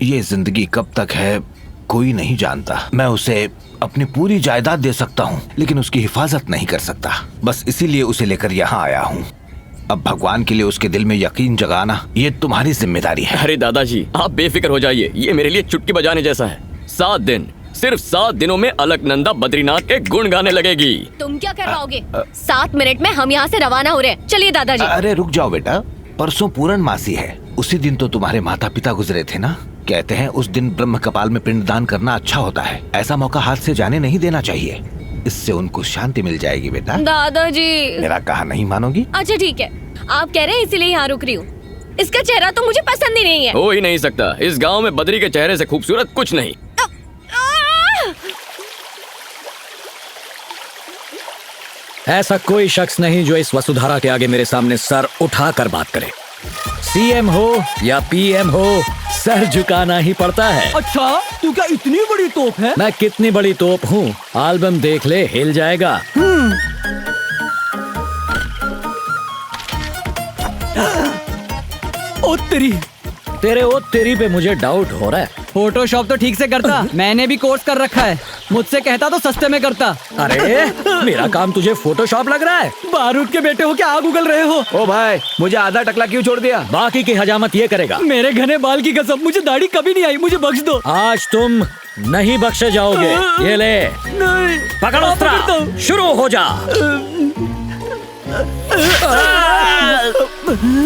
ये जिंदगी कब तक है कोई नहीं जानता। मैं उसे अपनी पूरी जायदाद दे सकता हूँ लेकिन उसकी हिफाजत नहीं कर सकता। बस इसीलिए उसे लेकर यहाँ आया हूँ। अब भगवान के लिए उसके दिल में यकीन जगाना ये तुम्हारी जिम्मेदारी है। अरे दादाजी आप बेफिक्र हो जाइए, ये मेरे लिए चुटकी बजाने जैसा है। 7 दिन, सिर्फ 7 दिनों में अलकनंदा बद्रीनाथ के गुण गाने लगेगी। तुम क्या करवाओगे? 7 मिनट में हम यहाँ से रवाना हो रहे हैं। चलिए दादाजी। अरे रुक जाओ बेटा, परसों पूर्णमासी है। उसी दिन तो तुम्हारे माता पिता गुजरे थे ना। कहते हैं उस दिन ब्रह्म कपाल में पिंडदान करना अच्छा होता है। ऐसा मौका हाथ से जाने नहीं देना चाहिए। इससे उनको शांति मिल जाएगी बेटा। दादाजी मेरा कहा नहीं मानोगी? अच्छा ठीक है, आप कह रहे हैं इसीलिए यहाँ रुक रही हूँ। इसका चेहरा तो मुझे पसंद ही नहीं है। हो ही नहीं सकता, इस गांव में बद्री के चेहरे से खूबसूरत कुछ नहीं। ऐसा कोई शख्स नहीं जो इस वसुधारा के आगे मेरे सामने सर उठाकर बात करे। सीएम हो या पीएम हो, सर झुकाना ही पड़ता है। अच्छा, तू क्या इतनी बड़ी तोप है? मैं कितनी बड़ी तोप हूँ, एल्बम देख ले, हिल जाएगा। ओ तेरी, तेरे ओ तेरी पे मुझे डाउट हो रहा है। फोटोशॉप तो ठीक से करता, मैंने भी कोर्स कर रखा है। मुझसे कहता तो सस्ते में करता। अरे मेरा काम तुझे फोटोशॉप लग रहा है? बारूद के बेटे हो क्या आग उगल रहे हो? ओ भाई, मुझे आधा टकला क्यों छोड़ दिया? बाकी की हजामत ये करेगा। मेरे घने बाल की कसम, मुझे दाढ़ी कभी नहीं आई, मुझे बख्श दो। आज तुम नहीं बख्शे जाओगे। ये ले, नहीं पकड़ो अस्त्र, शुरू हो जा।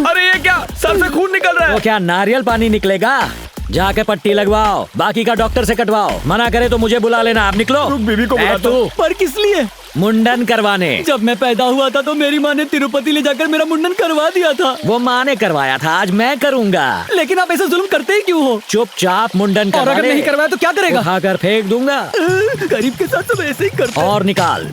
अरे ये क्या, सर से खून निकल रहा वो क्या नारियल पानी निकलेगा? जाके पट्टी लगवाओ, बाकी का डॉक्टर से कटवाओ। मना करे तो मुझे बुला लेना। आप निकलो। बीवी को बुला तू पर किस लिए? मुंडन करवाने। जब मैं पैदा हुआ था तो मेरी माँ ने तिरुपति ले जाकर मेरा मुंडन करवा दिया था। वो माँ ने करवाया था, आज मैं करूँगा। लेकिन आप ऐसा जुल्म करते ही क्यों हो? चुपचाप मुंडन और करवा अगर ले। नहीं करवाया तो क्या करेगा? उठाकर फेंक दूंगा। गरीब के साथ सब ऐसे ही करते हैं। और निकाल।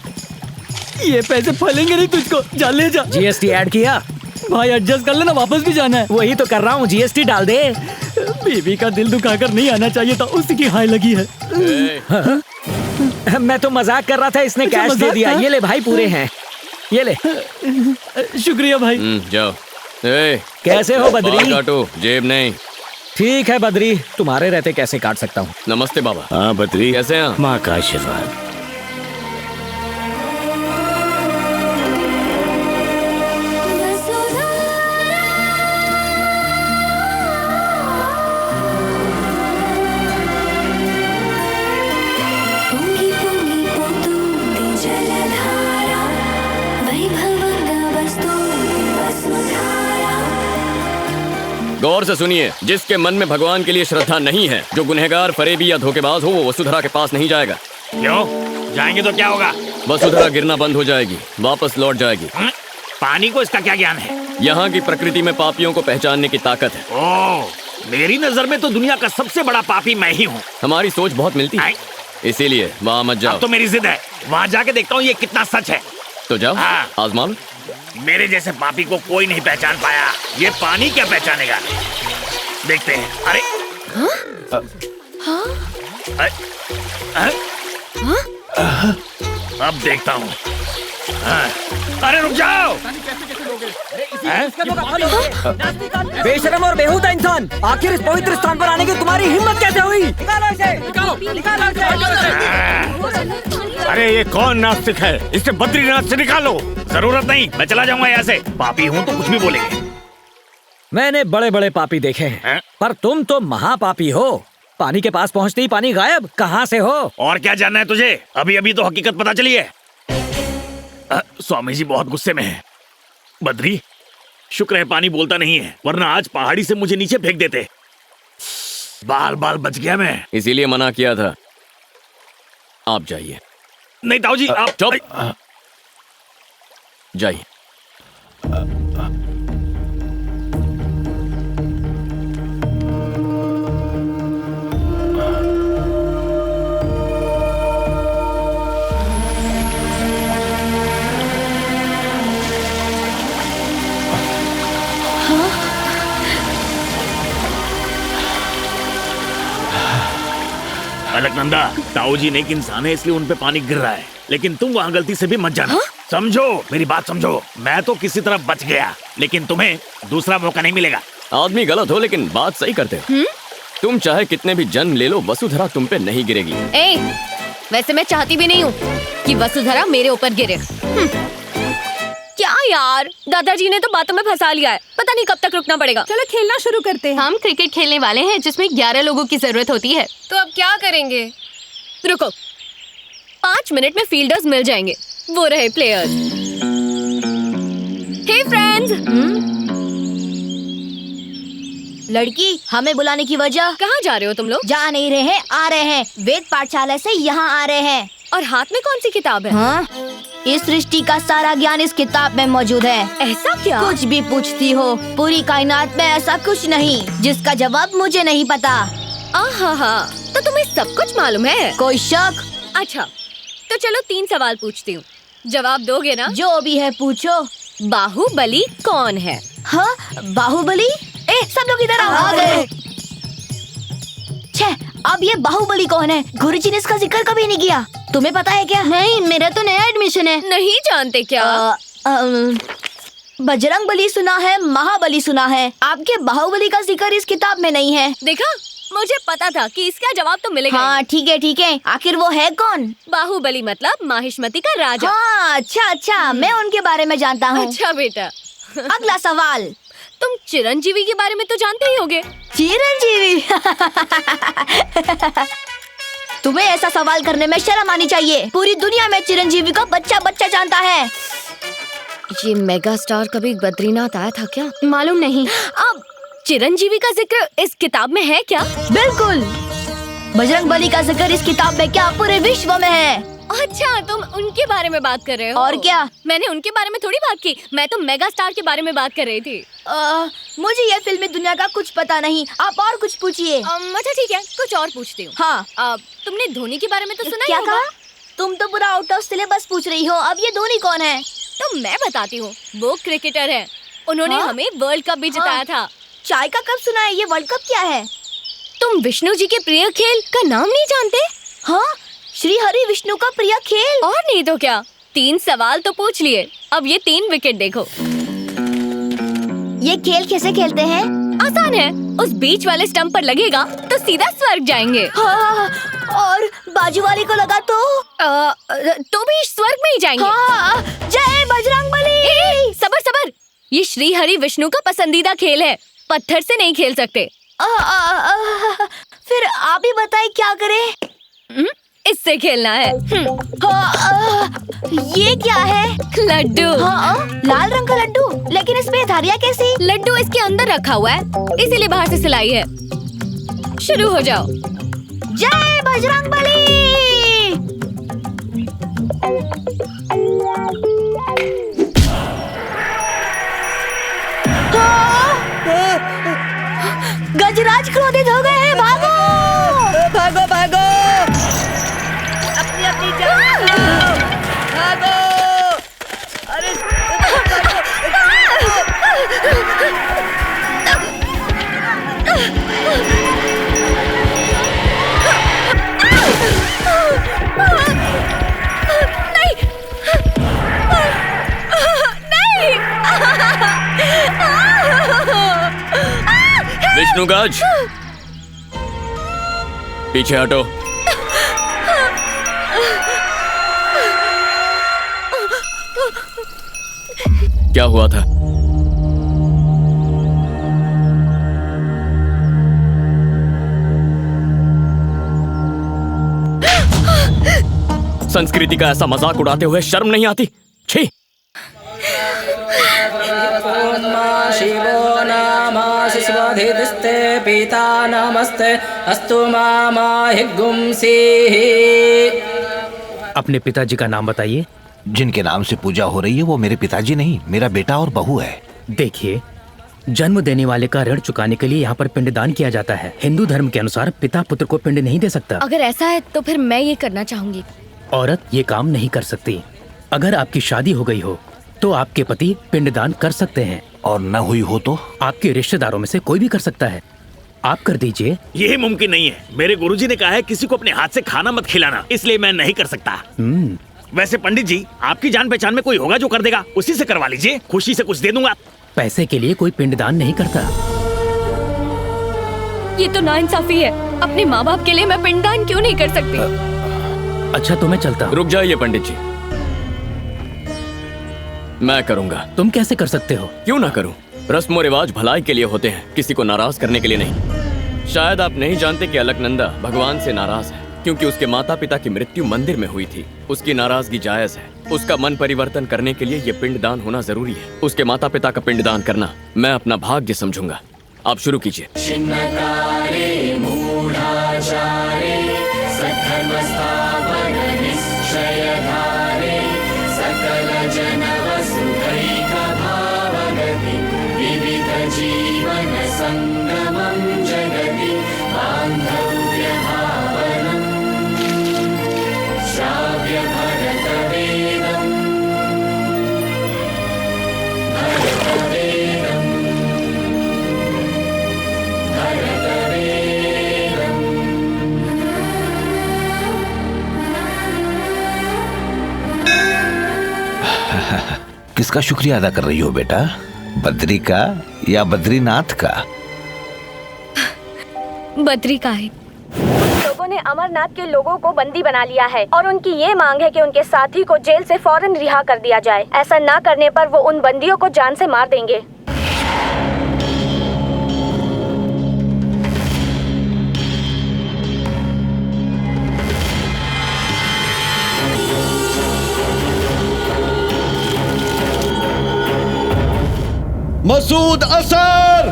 ये पैसे फलेंगे नहीं तुझको, जा ले जा। जीएसटी ऐड किया? भाई एडजस्ट कर लेना, वापस भी जाना है। वही तो कर रहा हूँ, जीएसटी डाल दे। बीवी का दिल दुखाकर नहीं आना चाहिए था, उसी की हाय लगी है। मैं तो मजाक कर रहा था, इसने अच्छा, कैश दे मजाक दिया। था? ये ले भाई, पूरे हैं, ये ले। शुक्रिया भाई। जाओ। कैसे हो बद्री? बाल काटो, जेब नहीं। ठीक है बद्री, तुम्हारे रहते कैसे काट सकता हूँ। नमस्ते बाबा। हाँ बद्री, कैसे हैं? माँ का आशीर्वाद। गौर से सुनिए, जिसके मन में भगवान के लिए श्रद्धा नहीं है, जो गुनहगार, फरेबी या धोखेबाज हो, वो वसुधरा के पास नहीं जाएगा। क्यों? जाएंगे तो क्या होगा? वसुधरा गिरना बंद हो जाएगी, वापस लौट जाएगी। पानी को इसका क्या ज्ञान है? यहाँ की प्रकृति में पापियों को पहचानने की ताकत है। ओह, मेरी नजर में तो दुनिया का सबसे बड़ा पापी मैं ही हूँ। हमारी सोच बहुत मिलती है, इसीलिए वहाँ मत जाओ। अब तो मेरी जिद है, वहाँ जाके देखता हूँ ये कितना सच है। तो जाओ, हाँ। आजमा लो। मेरे जैसे पापी को कोई नहीं पहचान पाया, ये पानी क्या पहचानेगा? देखते हैं। अरे अब देखता हूँ। अरे रुक जाओ। बेशरम और बेहुदा इंसान, आखिर इस पवित्र स्थान पर आने की तुम्हारी हिम्मत कैसे हुई? निकालो इसे, निकालो इसे। अरे ये कौन नास्तिक है? इसे बद्रीनाथ से निकालो। जरूरत नहीं, मैं चला जाऊंगा यहाँ से। पापी हूँ तो कुछ भी बोलेंगे। मैंने बड़े बड़े पापी देखे हैं, पर तुम तो महापापी हो। पानी के पास पहुँचते ही पानी गायब। कहाँ से हो? और क्या जानना है तुझे? अभी अभी तो हकीकत पता चली है। स्वामी जी बहुत गुस्से में हैं। बद्री, शुक्र है पानी बोलता नहीं है, वरना आज पहाड़ी से मुझे नीचे फेंक देते। बाल बाल बच गया मैं। इसीलिए मना किया था। आप जाइए। नहीं ताऊ जी, आप चुप। जाइए। अलकनंदा, ताऊ जी नेक इंसान है, इसलिए उन पे पानी गिर रहा है, लेकिन तुम वहाँ गलती से भी मत जाना। समझो, मेरी बात समझो। मैं तो किसी तरह बच गया, लेकिन तुम्हें दूसरा मौका नहीं मिलेगा। आदमी गलत हो लेकिन बात सही करते हो। तुम चाहे कितने भी जन्म ले लो, वसुधरा तुम पे नहीं गिरेगी। ए, वैसे मैं चाहती भी नहीं हूँ कि वसुधरा मेरे ऊपर गिरे। क्या यार, दादाजी ने तो बातों में फंसा लिया है, पता नहीं कब तक रुकना पड़ेगा। चलो खेलना शुरू करते हैं। हम क्रिकेट खेलने वाले हैं जिसमें 11 लोगों की जरूरत होती है। तो अब क्या करेंगे? रुको, 5 मिनट में फील्डर्स मिल जाएंगे, वो रहे प्लेयर्स। हे फ्रेंड्स। लड़की, हमें बुलाने की वजह? कहाँ जा रहे हो तुम लोग? जा नहीं रहे हैं, आ रहे हैं। वेद पाठशाला से यहाँ आ रहे हैं। और हाथ में कौन सी किताब है? हाँ, इस सृष्टि का सारा ज्ञान इस किताब में मौजूद है। ऐसा क्या? कुछ भी पूछती हो, पूरी कायनात में ऐसा कुछ नहीं जिसका जवाब मुझे नहीं पता। आहा, तो तुम्हें सब कुछ मालूम है? कोई शक? अच्छा, तो चलो 3 सवाल पूछती हूँ, जवाब दोगे ना? जो भी है पूछो। बाहुबली कौन है? हाँ, बाहुबली? सब लोग इधर आ गए। छे, अब ये बाहुबली कौन है? गुरुजी ने इसका जिक्र कभी नहीं किया। तुम्हें पता है क्या? नहीं, मेरा तो नया एडमिशन है। नहीं जानते क्या? बजरंग बली सुना है, महाबली सुना है, आपके बाहुबली का जिक्र इस किताब में नहीं है। देखा, मुझे पता था कि इसका जवाब तो मिलेगा। हाँ ठीक है, आखिर वो है कौन? बाहुबली मतलब माहिष्मती का राजा। हाँ, अच्छा, मैं उनके बारे में जानता हूँ। अच्छा बेटा। अगला सवाल। तुम चिरंजीवी के बारे में तो जानते ही होगे। चिरंजीवी? तुम्हें ऐसा सवाल करने में शर्म आनी चाहिए। पूरी दुनिया में चिरंजीवी को बच्चा जानता है। ये मेगा स्टार कभी बद्रीनाथ आया था क्या? मालूम नहीं। अब चिरंजीवी का जिक्र इस किताब में है क्या? बिल्कुल। बजरंग बली का जिक्र इस किताब में क्या पूरे विश्व में है। अच्छा, तुम उनके बारे में बात कर रहे हो? और क्या? मैंने उनके बारे में थोड़ी बात की, मैं तो मेगा स्टार के बारे में बात कर रही थी। मुझे ये फिल्मी दुनिया का कुछ पता नहीं, आप और कुछ पूछिए। अच्छा ठीक है, कुछ और पूछती हूँ। हाँ। तुमने धोनी के बारे में तो सुना क्या ही होगा? कहा? तुम तो पूरा आउट ऑफ सिलेबस पूछ रही हो। अब ये धोनी कौन है? तो मैं बताती हूँ, वो क्रिकेटर है। उन्होंने हमें वर्ल्ड कप भी जिताया था। चाय का कप सुना है, ये वर्ल्ड कप क्या है? तुम विष्णु जी के प्रिय खेल का नाम नहीं जानते? हाँ, श्री हरि विष्णु का प्रिय खेल। और नहीं तो क्या, 3 सवाल तो पूछ लिए, अब ये 3 विकेट देखो। ये खेल कैसे खेलते हैं? आसान है, उस बीच वाले स्टंप पर लगेगा तो सीधा स्वर्ग जाएंगे। हाँ, और बाजू वाले को लगा तो भी स्वर्ग में ही जाएंगे। हाँ, जय बजरंगबली। सबर, ये श्री हरि विष्णु का पसंदीदा खेल है, पत्थर से नहीं खेल सकते। फिर आप ही बताएं क्या करें? इससे खेलना है। ये क्या है? लड्डू। लाल रंग का लड्डू, लेकिन इसमें धारियाँ कैसी? लड्डू इसके अंदर रखा हुआ है, इसीलिए बाहर से सिलाई है। शुरू हो जाओ। जय बजरंगबली। गजराज क्रोधित हो गए हैं, भागो भागो। अपनी जान बचाओ। भागो। अरे विष्णुगज, पीछे हटो। क्या हुआ था? संस्कृति का ऐसा मजाक उड़ाते हुए शर्म नहीं आती? छी! शिवो नामासि स्वधिस्ते पिता नमस्ते अस्तु माहिगुंसीहि। अपने पिताजी का नाम बताइए। जिनके नाम से पूजा हो रही है वो मेरे पिताजी नहीं, मेरा बेटा और बहू है। देखिए, जन्म देने वाले का ऋण चुकाने के लिए यहाँ पर पिंडदान किया जाता है। हिंदू धर्म के अनुसार पिता पुत्र को पिंड नहीं दे सकता। अगर ऐसा है तो फिर मैं ये करना चाहूंगी। औरत ये काम नहीं कर सकती। अगर आपकी शादी हो गई हो तो आपके पति पिंडदान कर सकते हैं, और न हुई हो तो आपके रिश्तेदारों में से कोई भी कर सकता है। आप कर दीजिए। यही मुमकिन नहीं है। मेरे गुरुजी ने कहा है किसी को अपने हाथ से खाना मत खिलाना, इसलिए मैं नहीं कर सकता। वैसे पंडित जी, आपकी जान पहचान में कोई होगा जो कर देगा, उसी से करवा लीजिए, खुशी से कुछ दे दूंगा। पैसे के लिए कोई पिंडदान नहीं करता। ये तो नाइंसाफी है। अपने माँ बाप के लिए मैं पिंडदान क्यों नहीं कर सकती? अच्छा तो मैं चलता हूँ। रुक जाइए पंडित जी, मैं करूंगा। तुम कैसे कर सकते हो? क्यों ना करूं? रस्म और रिवाज भलाई के लिए होते हैं, किसी को नाराज करने के लिए नहीं। शायद आप नहीं जानते कि अलकनंदा भगवान से नाराज है क्योंकि उसके माता पिता की मृत्यु मंदिर में हुई थी। उसकी नाराजगी जायज है। उसका मन परिवर्तन करने के लिए ये पिंडदान होना जरूरी है। उसके माता पिता का पिंडदान करना मैं अपना भाग्य समझूंगा। आप शुरू कीजिए। किसका शुक्रिया अदा कर रही हो बेटा? बद्री का या बद्रीनाथ का? बद्री का है। लोगों ने अमरनाथ के लोगों को बंदी बना लिया है और उनकी ये मांग है कि उनके साथी को जेल से फौरन रिहा कर दिया जाए। ऐसा ना करने पर वो उन बंदियों को जान से मार देंगे। मसूद असर!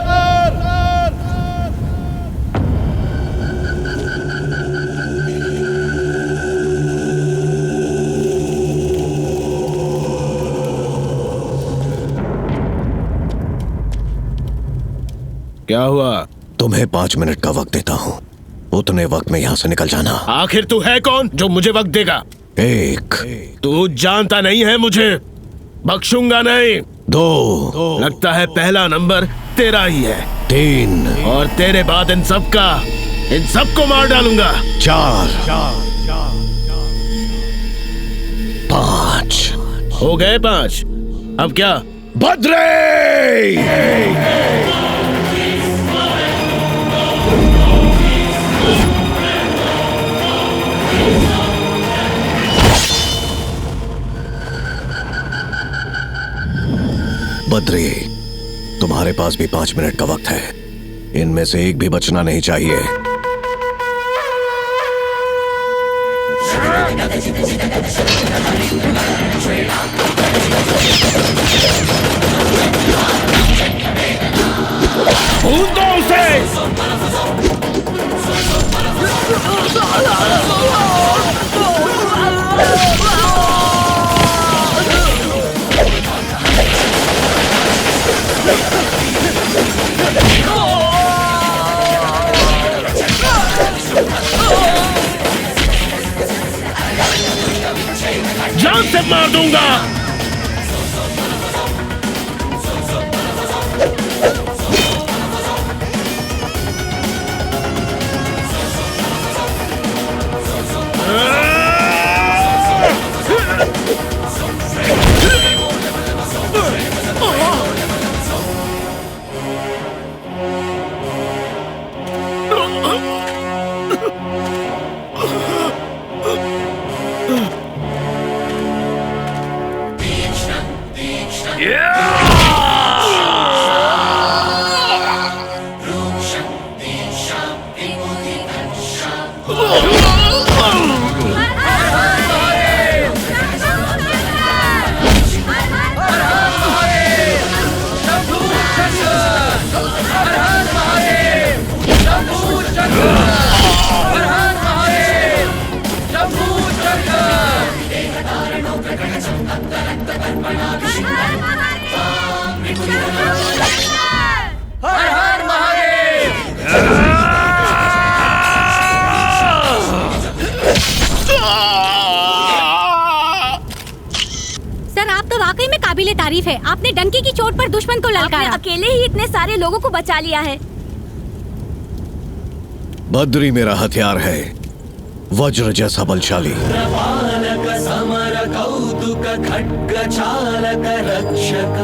क्या हुआ? तुम्हें 5 मिनट का वक्त देता हूँ। उतने वक्त में यहाँ से निकल जाना। आखिर तू है कौन जो मुझे वक्त देगा? 1 तू जानता नहीं है मुझे, बख्शूंगा नहीं। 2 लगता है पहला नंबर तेरा ही है। 3 और तेरे बाद इन सबको मार डालूंगा। 4 5 हो गए 5। अब क्या? बद्री! बद्री, तुम्हारे पास भी 5 मिनट का वक्त है। इनमें से एक भी बचना नहीं चाहिए। भूल दो उसे! जान से मार दूंगा। काबिले तारीफ है। आपने डंकी की चोट पर दुश्मन को ललकारा। अकेले ही इतने सारे लोगों को बचा लिया है। बद्री मेरा हथियार है, वज्र जैसा बलशाली। समर कौतुक खड्ग चालक रक्षक